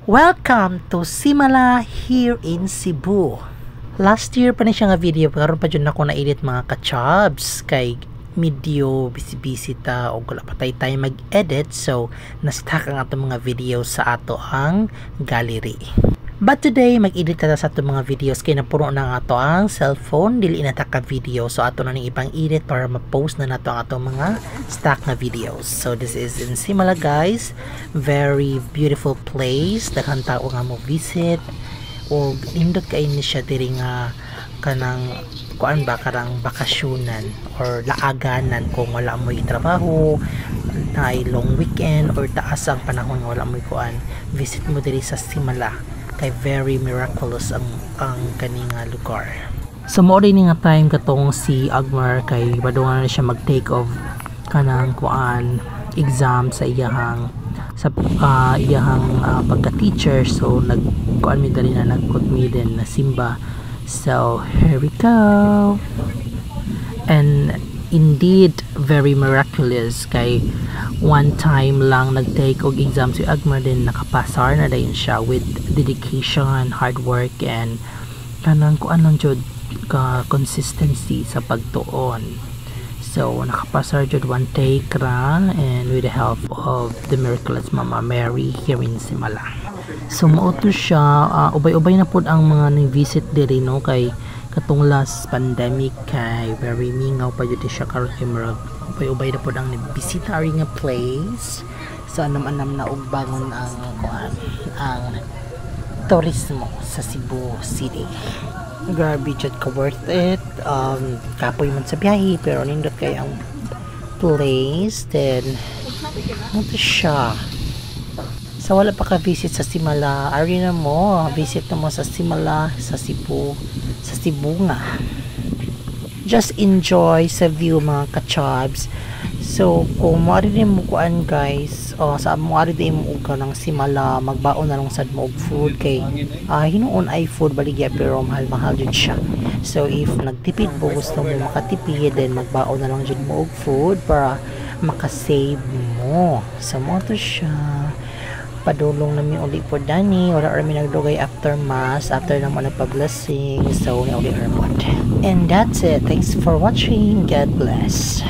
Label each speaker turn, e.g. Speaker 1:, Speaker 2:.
Speaker 1: Welcome to Simala here in Cebu. Last year pa na siya nga video, pero pa dyan ako na-edit mga kachabs kay medyo busy-busy ta o wala pa tayo mag-edit, so na-stack ang ato mga videos sa ato ang gallery. But today mag-edit ta sa ato mga videos kay napuno na ato ang cellphone, dili na ta ka video, so ato na ning ibang edit para ma-post na nato ang ato mga stack na videos. So this is in Simala guys, very beautiful place, daghang tao nga mo visit o indot kay ni siya diri nga kanang kuan ba karang bakasyonan or laaganan kung wala mo trabaho na long weekend or taas ang panahon nga wala mo kuan, visit mo diri sa Simala kay very miraculous ang kaning lugar. So mo rin nga time katong si Agmar kay badungan na siya mag-take of kanang kuan exam sa iyahang pagka-teacher, so nagkuan mi dali na nagkutmi din na simba. So here we go. And indeed very miraculous kay one time lang nag-take og exam si Agmar, din nakapasar na dayon siya with dedication, hard work, and kanang kuan lang jud ka consistency sa pagtuon. So nakapasar jud one take ra, and with the help of the miraculous Mama Mary here in Simala. So mauto siya, ubay-ubay na pud ang mga ni-visit diri no kay katong last pandemic kay very mingaw pa jud siya karon kay murag ubay-ubay na pud ang bisita ari nga place. So anam-anam na og bangon ang turismo sa Cebu City. Grabe jud ka, worth it. Kapoy man sa biyahe pero nindot kay ang place. Then ano siya, so wala pa ka visit sa Simala, ari na mo visit na mo sa Simala sa Cebu nga. Just enjoy sa view mga kachabs. So kung mo rin mo kuan guys, sa mo rin mo uga ng Simala, magbaon na lang sad mo og food kay hinuon ay food baligya pero mahal jud siya. So if nagtipid mo, gusto mo makatipid, then magbaon na lang jud mo og food para makasave mo. So mo to siya. Padulong namin uli po dani, wala kami nagdugay after mass, after naman nagpa-blessing, so uli armod. And that's it. Thanks for watching. God bless.